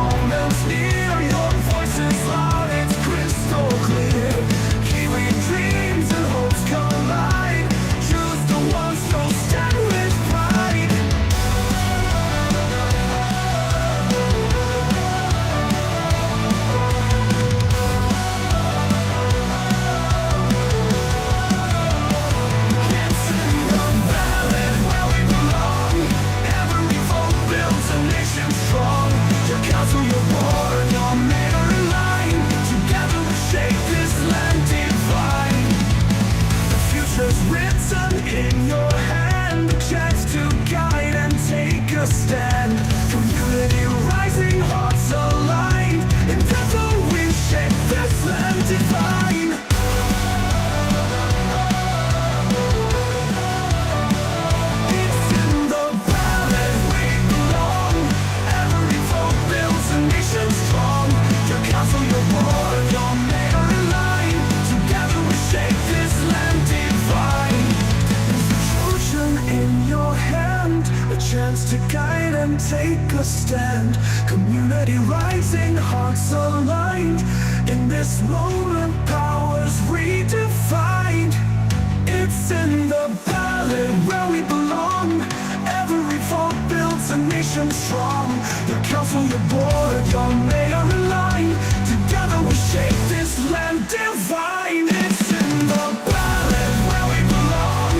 moments near. Your voice is loud, it's crystal clear. Kiwi dreams and hopes collide. Choose the ones who stand with pride. It's in the ballot where we belong. Every vote builds a nation strong. Your council, your board, your mayor in line. Together we shape this land divine. The future's written in your hand. A chance to guide and take a stand. Community rising, hearts aligned. In together we shape this land divine. It's in the ballot we belong. Every vote builds a nation strong. Your council, your board, your mayor in line. Together we shape this land divine. Fortune in your hand, a chance to guide and take a stand. Community rising, hearts aligned. In this moment, powers redefined. It's in the ballot where we belong. Every vote builds a nation strong. Your council, your board, your mayor in line. Together we shape this land divine. It's in the ballot where we belong.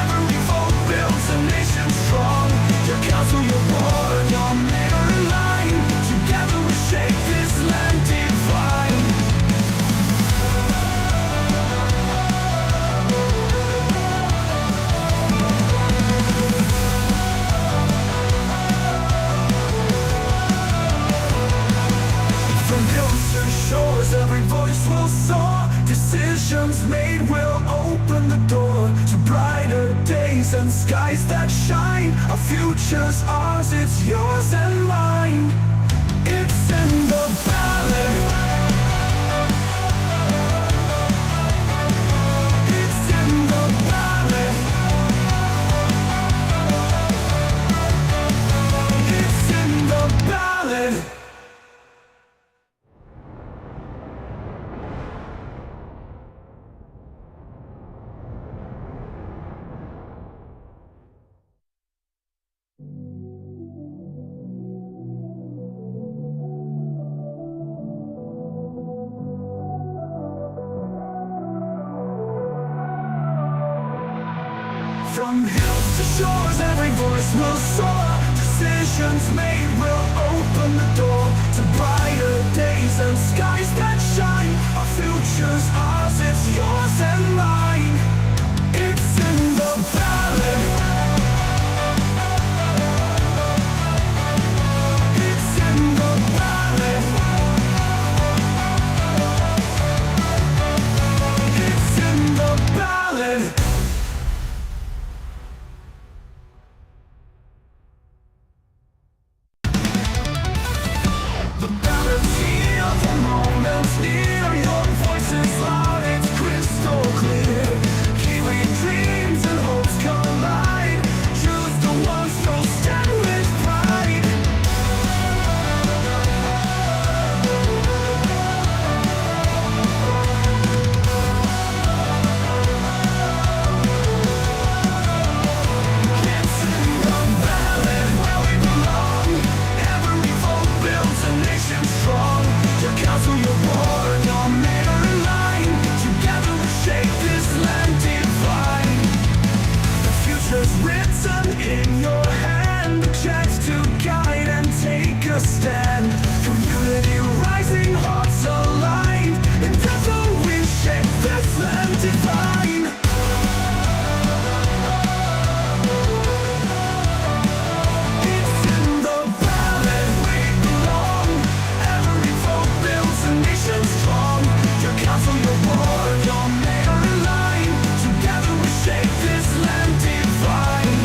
Every vote builds a nation strong. Your council, your board, your mayor in line. Together we shape this land divine. From hills to shores, every voice will soar. Decisions made will open the door to brighter days and skies that shine. Our future's ours, it's yours and mine. It's in the ballot. It's in the ballot. It's in the ballot. From hills to shores, every voice will soar. Decisions made will open the door to brighter days and skies that shine. Our future's ours, it's yours and mine. It's in the ballot. It's in the ballot. It's in the ballot. The ballot's here, the moment's near. Your voice is loud, it's crystal clear. Kiwi dreams and hopes collide. Choose the ones who stand with pride. It's in the ballot where we belong. Every vote builds a nation strong. Your council, your board, your mayor in line. Together we shape this land divine. The future's written in your hand. A chance to guide and take a stand. Community rising, hearts aligned. In together we shape this land divine. It's in the ballot we belong. Every vote builds a nation strong. Your council, your board, your mayor in line. Together we shape this land divine.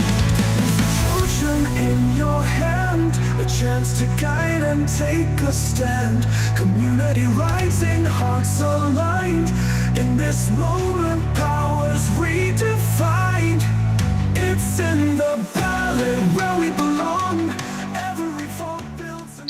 Fortune in your hand, a chance to guide and take a stand. Community rising, hearts aligned. In this moment, powers redefined. It's in the ballot where we belong. Every vote builds a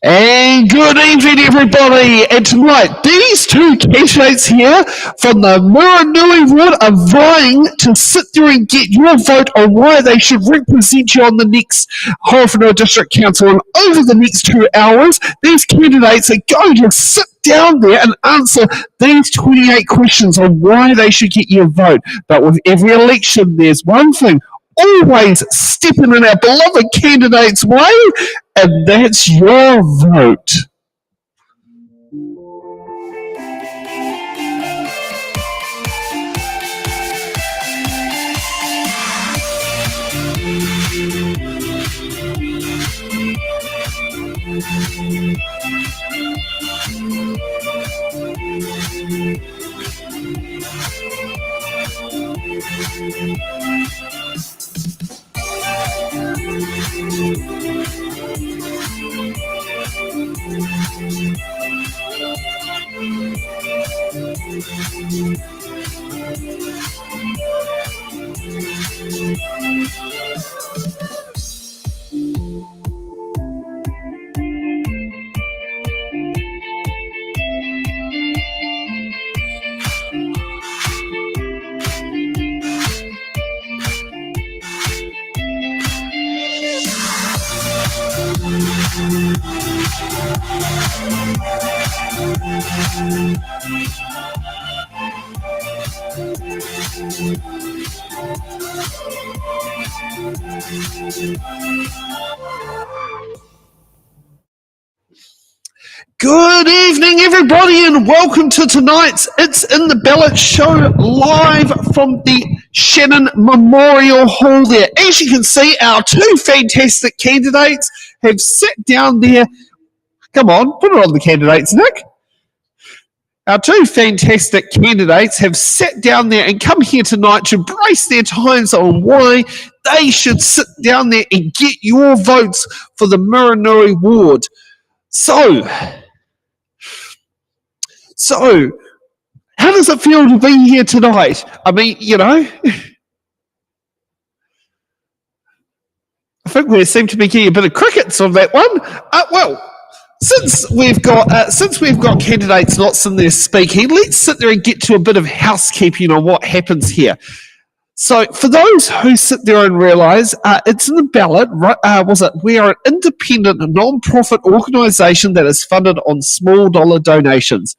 And good evening, everybody. And tonight, these two candidates here from the Miranui ward are vying to sit there and get your vote on why they should represent you on the next Horowhenua District Council. And over the next 2 hours, these candidates are going to sit down there and answer these 28 questions on why they should get your vote. But with every election, there's one thing. Always stepping in our beloved candidate's way, and that's your vote. Good evening, everybody, and welcome to tonight's It's in the Ballot show live from the Shannon Memorial Hall there. As you can see, our two fantastic candidates have sat down there. Come on, put it on the candidates, Nick. Our two fantastic candidates have sat down there and come here tonight to brace their times on why they should sit down there and get your votes for the Miranui ward. So, how does it feel to be here tonight? I mean, you know, I think we seem to be getting a bit of crickets on that one. Well, since we've got candidates not sitting there speaking, let's sit there and get to a bit of housekeeping on what happens here. So, for those who sit there and realise, it's in the Ballot. We are an independent, non-profit organisation that is funded on small dollar donations.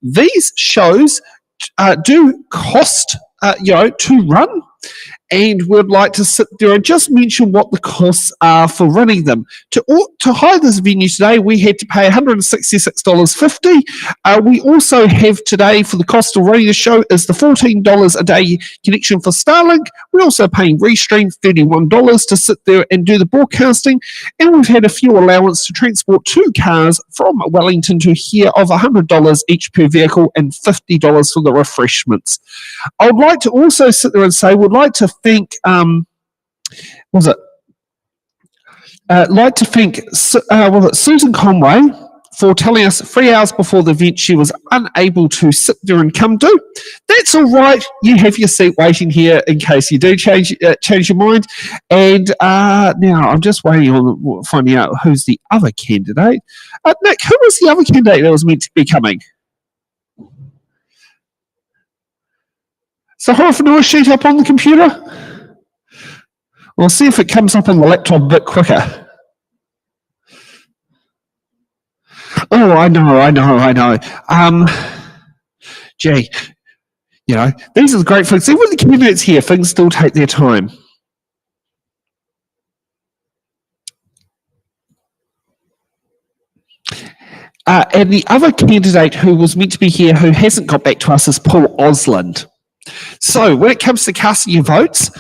These shows do cost, to run, and we'd like to sit there and just mention what the costs are for running them. To hire this venue today, we had to pay $166.50. We also have today, for the cost of running the show, is the $14 a day connection for Starlink. We're also paying Restream $31 to sit there and do the broadcasting, and we've had a fuel allowance to transport 2 cars from Wellington to here of $100 each per vehicle and $50 for the refreshments. I would like to also sit there and say we'd like to thank Susan Conway for telling us 3 hours before the event she was unable to sit there and come do. That's all right. You have your seat waiting here in case you do change your mind. And now I'm just waiting on finding out who's the other candidate. Nick, who was the other candidate that was meant to be coming? So Horowhenua sheet up on the computer? We'll see if it comes up on the laptop a bit quicker. Oh, I know. Gee, these are the great things. See, when the candidates here, things still take their time. And the other candidate who was meant to be here who hasn't got back to us is Paul Osland. So when it comes to casting your votes,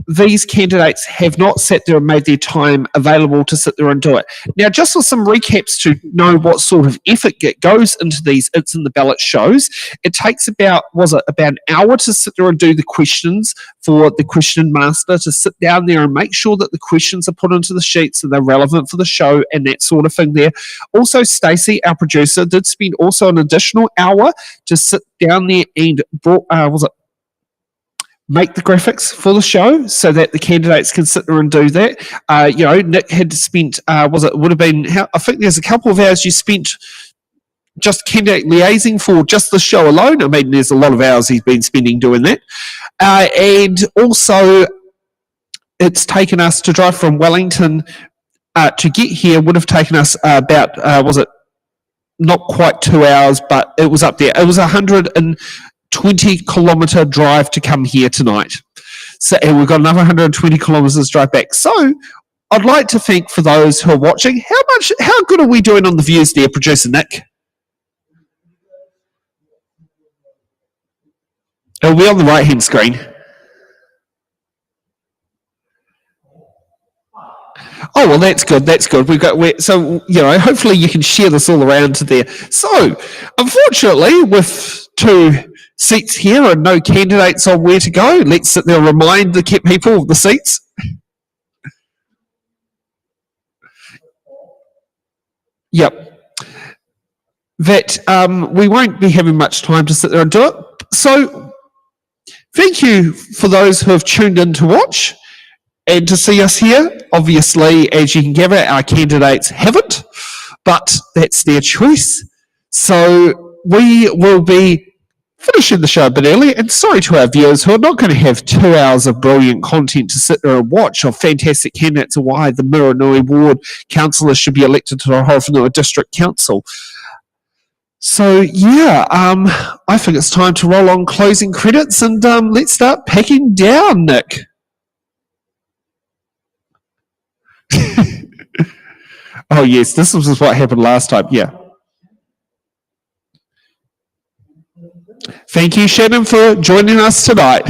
these candidates have not sat there and made their time available to sit there and do it. Now, just for some recaps to know what sort of effort goes into these It's in the Ballot shows, it takes about an hour to sit there and do the questions for the question master to sit down there and make sure that the questions are put into the sheets and they're relevant for the show and that sort of thing there. Also, Stacey, our producer, did spend also an additional hour to sit down there and make the graphics for the show so that the candidates can sit there and do that. Nick had spent, would have been, I think there's a couple of hours you spent just candidate liaising for just the show alone. I mean, there's a lot of hours he's been spending doing that. And also, it's taken us to drive from Wellington to get here would have taken us about, not quite 2 hours, but it was up there. It was 120-kilometre drive to come here tonight. So, and we've got another 120 kilometres drive back. So, I'd like to think for those who are watching, how good are we doing on the views there, producer Nick? Are we on the right-hand screen? Oh, well, that's good. That's good. Hopefully you can share this all around to there. So, unfortunately, with 2 seats here and no candidates on where to go, let's sit there and remind the people of the seats. Yep. That we won't be having much time to sit there and do it. So, thank you for those who have tuned in to watch and to see us here. Obviously, as you can gather, our candidates haven't, but that's their choice. So we will be finishing the show a bit early, and sorry to our viewers who are not going to have 2 hours of brilliant content to sit there and watch of fantastic candidates and why the Miranui ward councillors should be elected to the Horowhenua District Council. So, I think it's time to roll on closing credits and let's start packing down, Nick. Oh, yes, this was what happened last time, yeah. Thank you, Shannon, for joining us tonight.